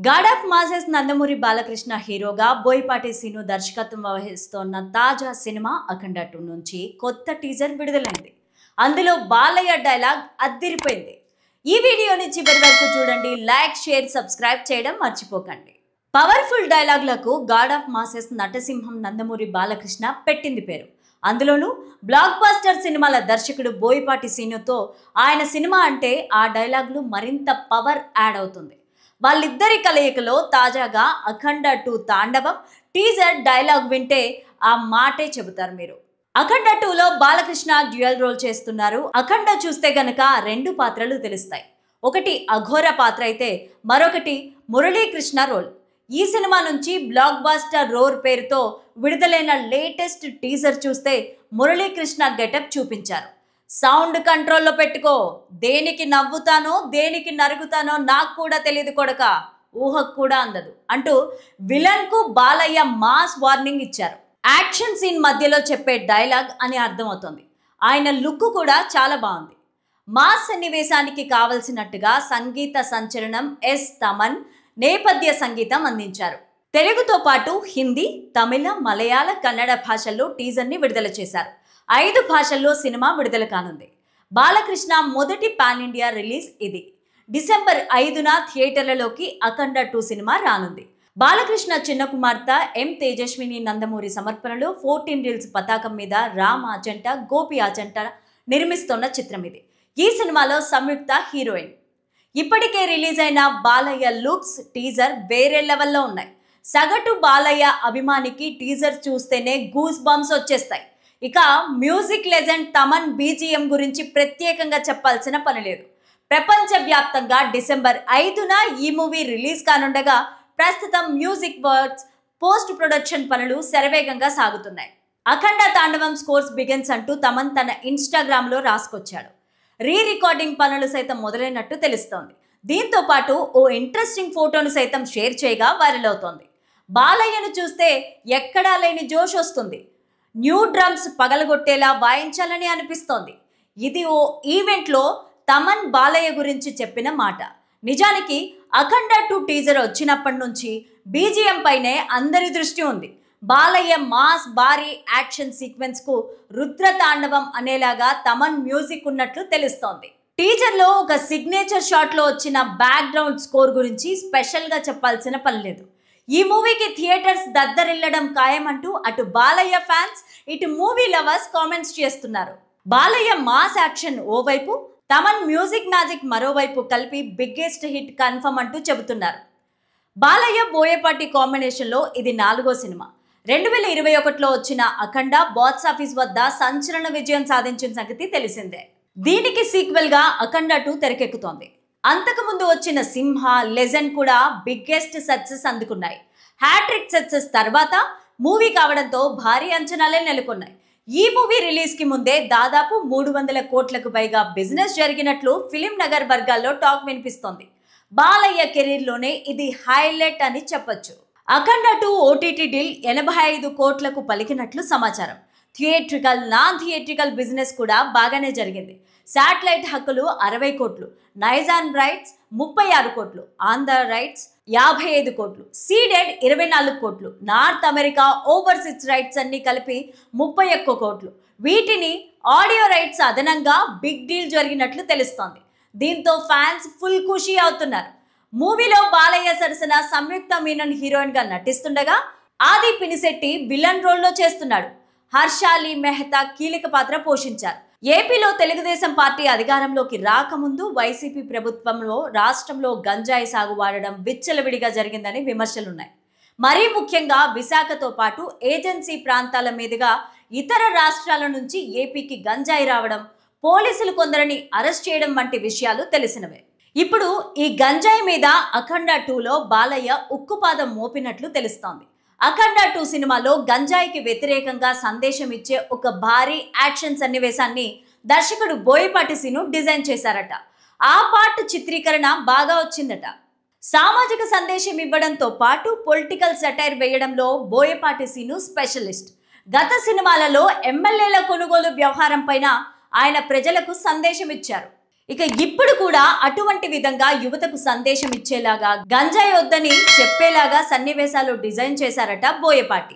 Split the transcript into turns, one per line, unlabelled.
God of masses Nandamuri Balakrishna హీరోగా Boyapati scene దర్శకత్వం వహిస్తోన్న తాజా సినిమా అఖండ 2 నుంచి కొత్త టీజర్ విడుదలైంది. అందులో బాలయ్య డైలాగ్ అద్దిరిపోయింది. ఈ వీడియోని చివరి వరకు చూడండి. లైక్, షేర్, సబ్స్క్రైబ్ చేయడం మర్చిపోకండి. పవర్ఫుల్ డైలాగ్లకు గాడ్ ఆఫ్ మాసెస్ నటసింహం నందమూరి బాలకృష్ణ పెట్టింది పేరు. అందులోనూ బ్లాక్ బాస్టర్ సినిమాల దర్శకుడు బోయపాటి సీనుతో ఆయన సినిమా అంటే ఆ డైలాగులు మరింత పవర్ యాడ్ అవుతుంది. వాళ్ళిద్దరి కలయికలో తాజాగా అఖండ 2 తాండవం టీజర్ డైలాగ్ వింటే ఆ మాటే చెబుతారు మీరు. అఖండ 2లో బాలకృష్ణ డ్యూయల్ రోల్ చేస్తున్నారు. అఖండ చూస్తే గనక 2 పాత్రలు తెలుస్తాయి. ఒకటి అఘోర పాత్ర అయితే మరొకటి మురళీకృష్ణ రోల్. ఈ సినిమా నుంచి బ్లాక్ బాస్టర్ రోర్ పేరుతో విడుదలైన లేటెస్ట్ టీజర్ చూస్తే మురళీకృష్ణ గెటప్ చూపించారు. సౌండ్ కంట్రోల్లో పెట్టుకో, దేనికి నవ్వుతానో దేనికి నరుగుతానో నాకు కూడా తెలియదు కొడక, ఊహకు కూడా అందదు అంటూ విలన్ కు బాలయ్య మాస్ వార్నింగ్ ఇచ్చారు. యాక్షన్ సీన్ మధ్యలో చెప్పే డైలాగ్ అని అర్థమవుతుంది. ఆయన లుక్ కూడా చాలా బాగుంది. మాస్ సన్నివేశానికి కావలసినట్టుగా సంగీత సంచలనం ఎస్ తమన్ నేపథ్య సంగీతం అందించారు. తెలుగుతో పాటు హిందీ, తమిళ, మలయాళ, కన్నడ భాషల్లో టీజర్ని విడుదల చేశారు. 5 భాషల్లో సినిమా విడుదల కానుంది. బాలకృష్ణ మొదటి పాన్ ఇండియా రిలీజ్ ఇది. డిసెంబర్ 5న థియేటర్లలోకి అఖండ 2 సినిమా రానుంది. బాలకృష్ణ చిన్న కుమార్తె ఎం తేజస్విని నందమూరి సమర్పణలో 14 రీల్స్ పతాకం మీద రామ్ ఆచంట, గోపి ఆచంట నిర్మిస్తున్న చిత్రం ఇది. ఈ సినిమాలో సంయుక్త హీరోయిన్. ఇప్పటికే రిలీజ్ అయిన బాలయ్య లుక్స్ టీజర్ వేరే లెవెల్లో ఉన్నాయి. సగటు బాలయ్య అభిమానికి టీజర్ చూస్తేనే గూస్ బంప్స్ వచ్చేస్తాయి. ఇక మ్యూజిక్ లెజెండ్ తమన్ బీజిఎం గురించి ప్రత్యేకంగా చెప్పాల్సిన పని లేదు. ప్రపంచవ్యాప్తంగా డిసెంబర్ 5న ఈ మూవీ రిలీజ్ కానుండగా ప్రస్తుతం మ్యూజిక్ వర్క్స్, పోస్ట్ ప్రొడక్షన్ పనులు శరవేగంగా సాగుతున్నాయి. అఖండ తాండవం స్కోర్స్ బిగిన్స్ అంటూ తమన్ తన ఇన్స్టాగ్రామ్లో రాసుకొచ్చాడు. రీ రికార్డింగ్ పనులు సైతం మొదలైనట్టు తెలుస్తోంది. దీంతో పాటు ఓ ఇంట్రెస్టింగ్ ఫోటోను సైతం షేర్ చేయగా వైరల్ అవుతోంది. బాలయ్యను చూస్తే ఎక్కడా లేని జోష్ వస్తుంది. న్యూ డ్రమ్స్ పగలగొట్టేలా వాయించాలని అనిపిస్తోంది. ఇది ఓ ఈవెంట్లో తమన్ బాలయ్య గురించి చెప్పిన మాట. నిజానికి అఖండ 2 టీజర్ వచ్చినప్పటి నుంచి బీజిఎం పైనే అందరి దృష్టి ఉంది. బాలయ్య మాస్ భారీ యాక్షన్ సీక్వెన్స్ కు రుద్రతాండవం అనేలాగా తమన్ మ్యూజిక్ ఉన్నట్లు తెలుస్తోంది. టీజర్లో ఒక సిగ్నేచర్ షాట్లో వచ్చిన బ్యాక్గ్రౌండ్ స్కోర్ గురించి స్పెషల్గా చెప్పాల్సిన పని లేదు. ఈ మూవీకి థియేటర్స్ దద్దరిల్లడం ఖాయమంటూ అటు బాలయ్య ఫ్యాన్స్, ఇటు మూవీ లవర్స్ కామెంట్స్ చేస్తున్నారు. బాలయ్య మాస్ యాక్షన్ ఓవైపు, తమన్ మ్యూజిక్ మ్యాజిక్ మరోవైపు కలిపి బిగ్గెస్ట్ హిట్ కన్ఫర్మ్ అంటూ చెబుతున్నారు. బాలయ్య బోయపాటి కాంబినేషన్లో ఇది 4వ సినిమా. 2021లో వచ్చిన అఖండ బాక్స్ ఆఫీస్ వద్ద సంచలన విజయం సాధించిన సంగతి తెలిసిందే. దీనికి సీక్వెల్ గా అఖండ 2 తెరకెక్కుతోంది. అంతకుముందు వచ్చిన సింహ, లెజెండ్ కూడా బిగ్గెస్ట్ సక్సెస్ అందుకున్నాయి. హ్యాట్రిక్ సక్సెస్ తర్వాత మూవీ కావడంతో భారీ అంచనాలే నెలకొన్నాయి. ఈ మూవీ రిలీజ్ కి ముందే దాదాపు 300 కోట్లకు పైగా బిజినెస్ జరిగినట్లు ఫిలిం నగర్ వర్గాల్లో టాక్ వినిపిస్తోంది. బాలయ్య కెరీర్ లోనే ఇది హైలైట్ అని చెప్పొచ్చు. అఖండ 2 ఓటీటీ డీల్ 85 కోట్లకు పలికినట్లు సమాచారం. థియేట్రికల్, నాన్ థియేట్రికల్ బిజినెస్ కూడా బాగానే జరిగింది. శాటిలైట్ హక్కులు 60 కోట్లు, నైజాన్ రైట్స్ 36 కోట్లు, ఆంధ్ర రైట్స్ 55 కోట్లు, సీడెడ్ 24 కోట్లు, నార్త్ అమెరికా ఓవర్సీస్ రైట్స్ అన్ని కలిపి 31 కోట్లు. వీటిని ఆడియో రైట్స్ అదనంగా బిగ్ డీల్ జరిగినట్లు తెలుస్తోంది. దీంతో ఫ్యాన్స్ ఫుల్ ఖుషి అవుతున్నారు. మూవీలో బాలయ్య సరసన సంయుక్త మీనన్ హీరోయిన్ గా నటిస్తుండగా ఆది పినిశెట్టి విలన్ రోల్లో చేస్తున్నాడు. హర్షాలి మెహతా కీలక పాత్ర పోషించారు. ఏపీలో తెలుగుదేశం పార్టీ అధికారంలోకి రాకముందు వైసీపీ ప్రభుత్వంలో రాష్ట్రంలో గంజాయి సాగు వాడడం విచ్చలవిడిగా జరిగిందని విమర్శలున్నాయి. మరీ ముఖ్యంగా విశాఖతో పాటు ఏజెన్సీ ప్రాంతాల మీదుగా ఇతర రాష్ట్రాల నుంచి ఏపీకి గంజాయి రావడం, పోలీసులు కొందరిని అరెస్ట్ చేయడం వంటి విషయాలు తెలిసినవే. ఇప్పుడు ఈ గంజాయి మీద అఖండ 2లో బాలయ్య ఉక్కుపాదం మోపినట్లు తెలుస్తోంది. అఖండ 2 సినిమాలో గంజాయికి వ్యతిరేకంగా సందేశం ఇచ్చే ఒక భారీ యాక్షన్ సన్నివేశాన్ని దర్శకుడు బోయపాటి సీను డిజైన్ చేశారట. ఆ పార్ట్ చిత్రీకరణ బాగా వచ్చిందట. సామాజిక సందేశం ఇవ్వడంతో పాటు పొలిటికల్ సెటైర్ వేయడంలో బోయపాటి సీను స్పెషలిస్ట్. గత సినిమాలలో ఎమ్మెల్యేల కొనుగోలు వ్యవహారం పైన ఆయన ప్రజలకు సందేశం ఇచ్చారు. ఇక ఇప్పుడు కూడా అటువంటి విధంగా యువతకు సందేశం ఇచ్చేలాగా గంజాయి వద్దని చెప్పేలాగా సన్నివేశాలు డిజైన్ చేశారట బోయపాటి.